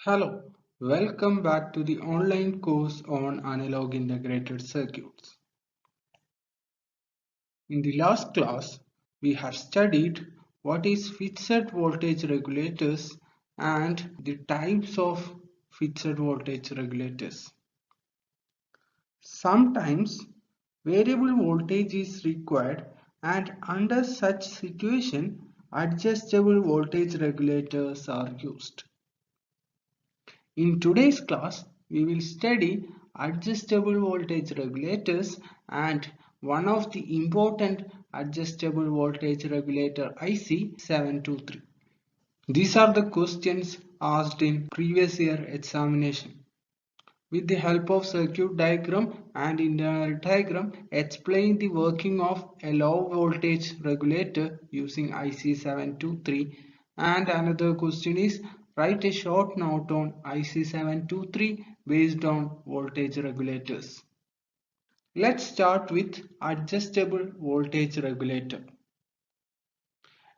Hello, welcome back to the online course on analog integrated circuits. In the last class, we have studied what is fixed voltage regulators and the types of fixed voltage regulators. Sometimes variable voltage is required, and under such situation adjustable voltage regulators are used. In today's class, we will study adjustable voltage regulators and one of the important adjustable voltage regulator IC 723. These are the questions asked in previous year examination. With the help of circuit diagram and internal diagram, explain the working of a low voltage regulator using IC 723. And another question is write a short note on IC 723 based on voltage regulators. Let's start with adjustable voltage regulator.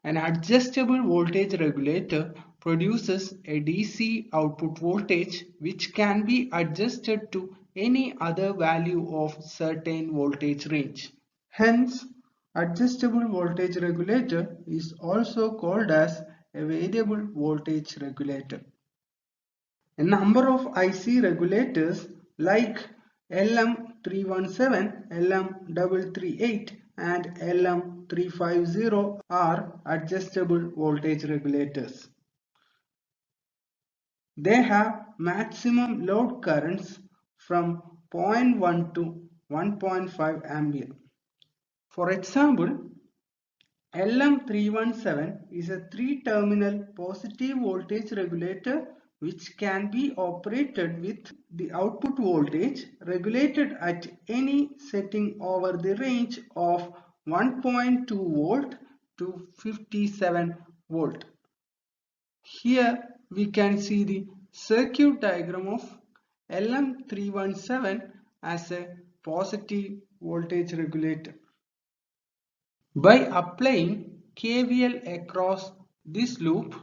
An adjustable voltage regulator produces a DC output voltage which can be adjusted to any other value of certain voltage range. Hence, adjustable voltage regulator is also called as a variable voltage regulator. A number of IC regulators like LM317, LM338 and LM350 are adjustable voltage regulators. They have maximum load currents from 0.1 to 1.5 ampere. For example, LM317 is a 3-terminal positive voltage regulator which can be operated with the output voltage regulated at any setting over the range of 1.2 volt to 57 volt. Here we can see the circuit diagram of LM317 as a positive voltage regulator. By applying KVL across this loop,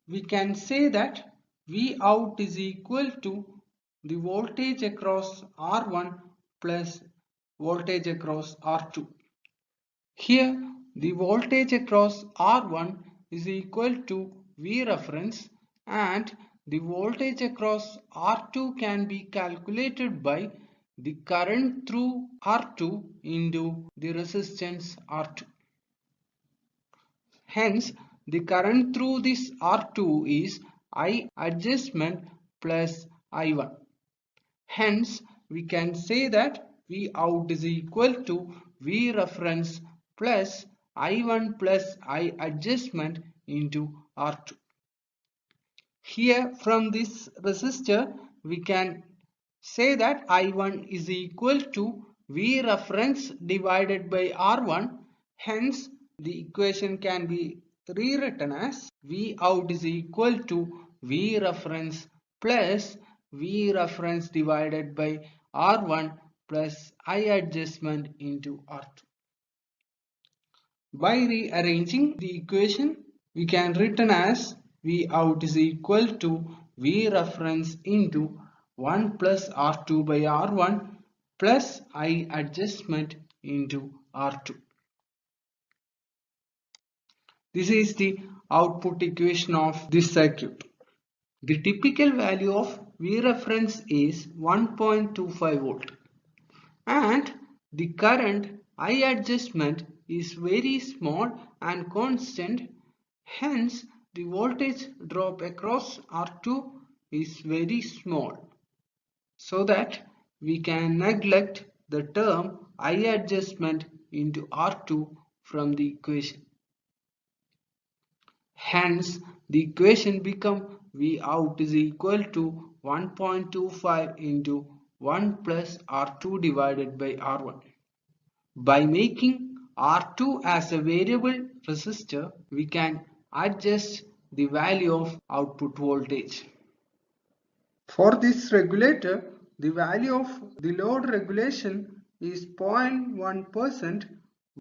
we can say that V out is equal to the voltage across R1 plus voltage across R2. Here the voltage across R1 is equal to V reference and the voltage across R2 can be calculated by the current through R2 into the resistance R2. Hence, the current through this R2 is I adjustment plus I1. Hence, we can say that V out is equal to V reference plus I1 plus I adjustment into R2. Here from this resistor, we can say that I1 is equal to V reference divided by R1. Hence, the equation can be rewritten as V out is equal to V reference plus V reference divided by R1 plus I adjustment into R2. By rearranging the equation, we can written as V out is equal to V reference into 1 plus R2 by R1 plus I adjustment into R2. This is the output equation of this circuit. The typical value of V reference is 1.25 volt and the current I adjustment is very small and constant. Hence, the voltage drop across R2 is very small, so that we can neglect the term I adjustment into R2 from the equation. Hence, the equation becomes V out is equal to 1.25 into 1 plus R2 divided by R1. By making R2 as a variable resistor, we can adjust the value of output voltage. For this regulator, the value of the load regulation is 0.1%,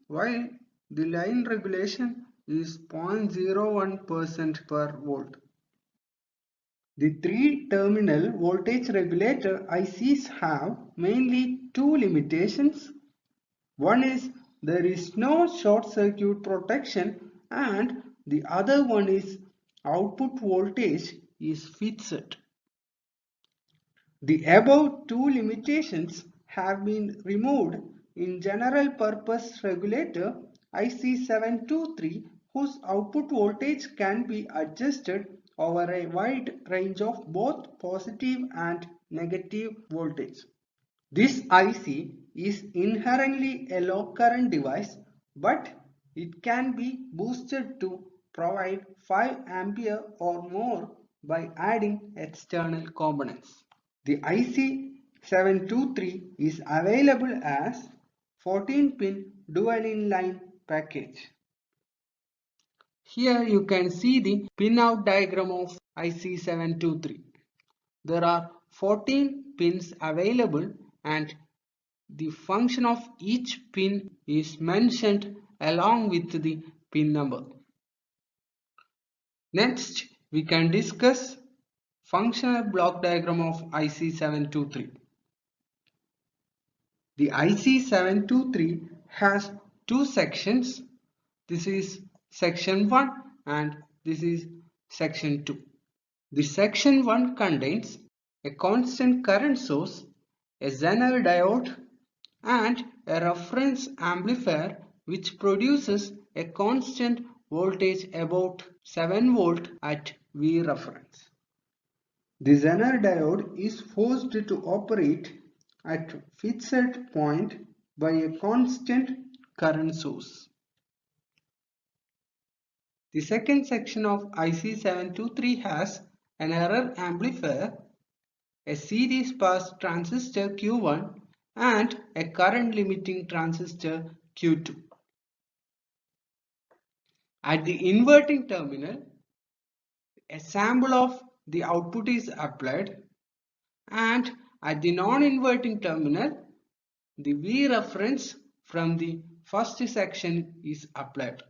while the line regulation is 0.01% per volt. The three-terminal voltage regulator ICs have mainly two limitations. One is there is no short circuit protection, and the other one is output voltage is fixed. The above two limitations have been removed in general purpose regulator IC723, whose output voltage can be adjusted over a wide range of both positive and negative voltage. This IC is inherently a low current device, but it can be boosted to provide 5 ampere or more by adding external components. The IC723 is available as 14-pin dual inline package. Here you can see the pin-out diagram of IC723. There are 14 pins available, and the function of each pin is mentioned along with the pin number. Next, we can discuss functional block diagram of IC723. The IC723 has two sections. This is section 1 and this is section 2. The section 1 contains a constant current source, a Zener diode, and a reference amplifier which produces a constant voltage about 7 volt at V reference. The Zener diode is forced to operate at fixed point by a constant current source. The second section of IC723 has an error amplifier, a series pass transistor Q1, and a current limiting transistor Q2. At the inverting terminal, a sample of the output is applied, and at the non-inverting terminal, the V reference from the first section is applied.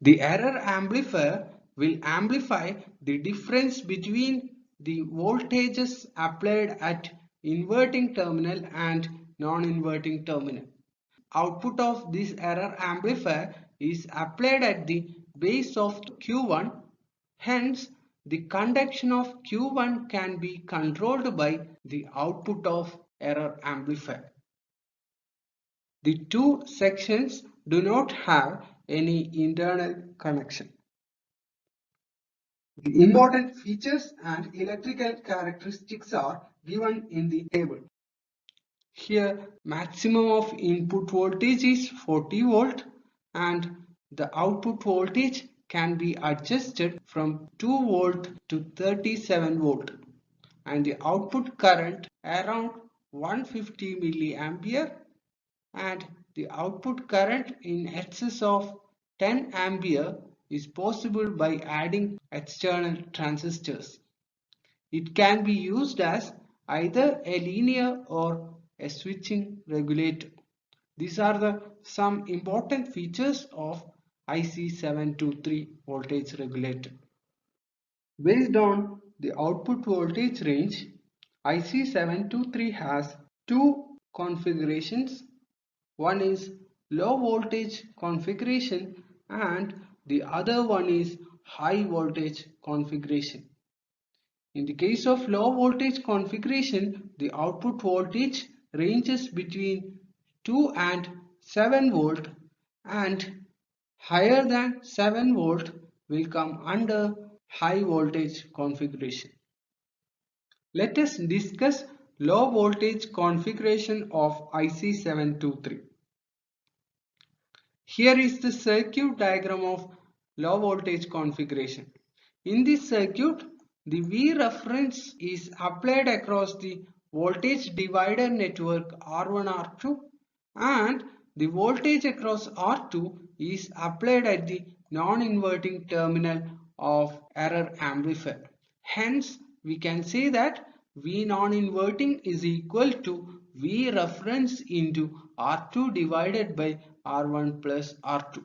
The error amplifier will amplify the difference between the voltages applied at inverting terminal and non-inverting terminal. Output of this error amplifier is applied at the base of Q1, hence the conduction of Q1 can be controlled by the output of error amplifier. The two sections do not have any internal connection. The important features and electrical characteristics are given in the table. Here, maximum of input voltage is 40 volt and the output voltage can be adjusted from 2 volt to 37 volt, and the output current around 150 milliampere, and the output current in excess of 10 ampere is possible by adding external transistors. It can be used as either a linear or a switching regulator. These are some important features of IC723 voltage regulator. Based on the output voltage range, IC723 has two configurations. One is low voltage configuration and the other one is high voltage configuration. In the case of low voltage configuration, the output voltage ranges between 2 and 7 volt, and higher than 7 volt will come under high voltage configuration. Let us discuss low voltage configuration of IC723. Here is the circuit diagram of low voltage configuration. In this circuit, the V reference is applied across the voltage divider network R1 R2, and the voltage across R2 is applied at the non-inverting terminal of error amplifier. Hence, we can say that V non-inverting is equal to V reference into R2 divided by R1 plus R2,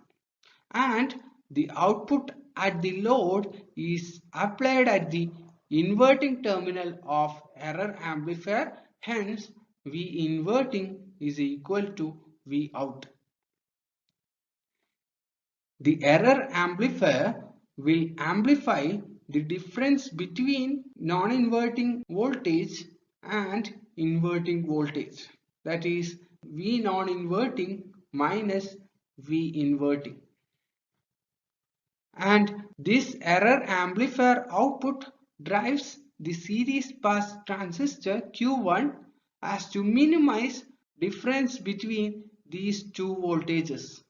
and the output at the load is applied at the inverting terminal of error amplifier. Hence, V inverting is equal to V out. The error amplifier will amplify the difference between non-inverting voltage and inverting voltage. That is V non-inverting minus V inverting. And this error amplifier output drives the series pass transistor Q1 as to minimize difference between these two voltages.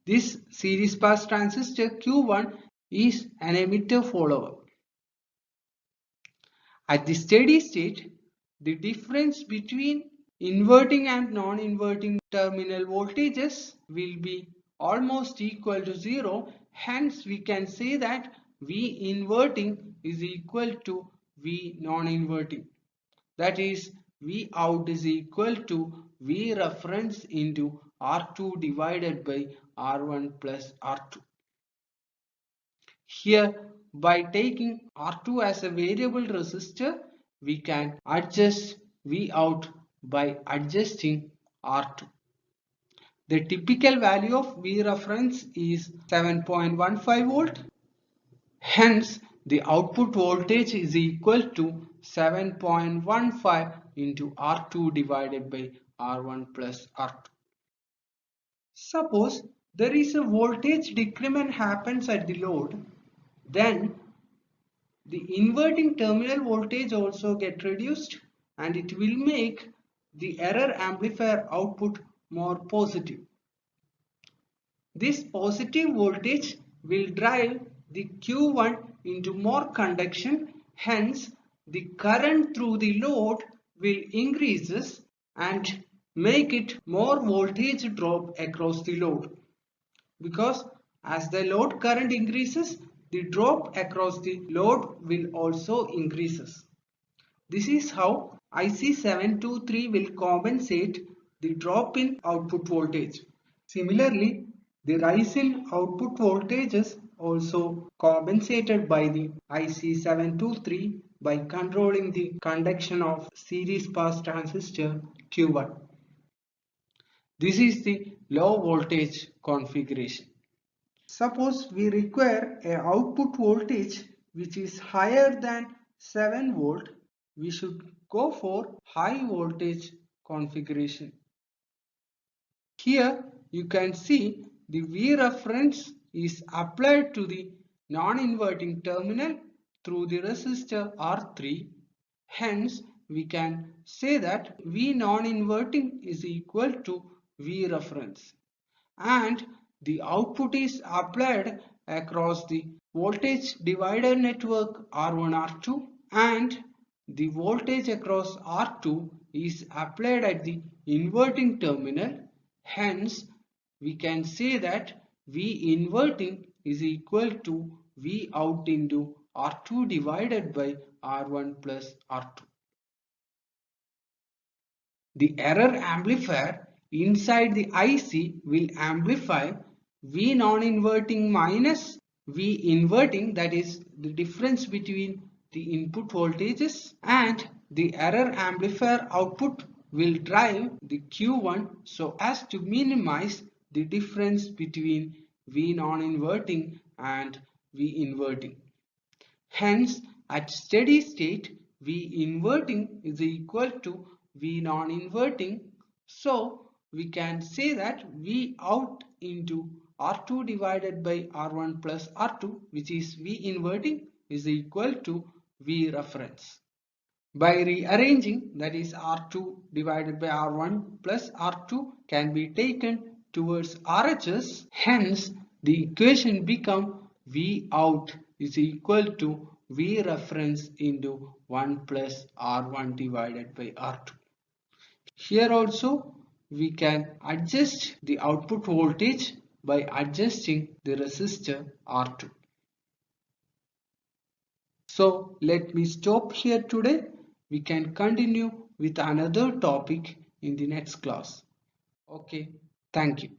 This series pass transistor Q1 is an emitter follower. At the steady state, the difference between inverting and non-inverting terminal voltages will be almost equal to 0. Hence, we can say that V inverting is equal to V non-inverting. That is, V out is equal to V reference into R2 divided by R1 plus R2. Here, by taking R2 as a variable resistor, we can adjust V out by adjusting R2. The typical value of V reference is 7.15 volt. Hence, the output voltage is equal to 7.15 into R2 divided by R1 plus R2. Suppose there is a voltage decrement happens at the load, then the inverting terminal voltage also get reduced and it will make the error amplifier output more positive. This positive voltage will drive the Q1 into more conduction, hence the current through the load will increases and make it more voltage drop across the load, because as the load current increases, the drop across the load will also increases. This is how IC723 will compensate the drop in output voltage. Similarly, the rise in output voltage is also compensated by the IC723 by controlling the conduction of series pass transistor Q1. This is the low voltage configuration. Suppose we require an output voltage which is higher than 7 volt, we should go for high voltage configuration. Here you can see the V reference is applied to the non-inverting terminal through the resistor R3. Hence, we can say that V non-inverting is equal to V reference, and the output is applied across the voltage divider network R1 R2, and the voltage across R2 is applied at the inverting terminal. Hence, we can say that V inverting is equal to V out into R2 divided by R1 plus R2. The error amplifier inside the IC will amplify V non-inverting minus V inverting, that is the difference between the input voltages, and the error amplifier output will drive the Q1 so as to minimize the difference between V non-inverting and V inverting. Hence, at steady state, V inverting is equal to V non-inverting. So, we can say that V out into R2 divided by R1 plus R2, which is V inverting, is equal to V reference. By rearranging, that is R2 divided by R1 plus R2 can be taken towards RHS. Hence, the equation become V out is equal to V reference into 1 plus R1 divided by R2. Here also we can adjust the output voltage by adjusting the resistor R2. So let me stop here today. We can continue with another topic in the next class. Okay, thank you.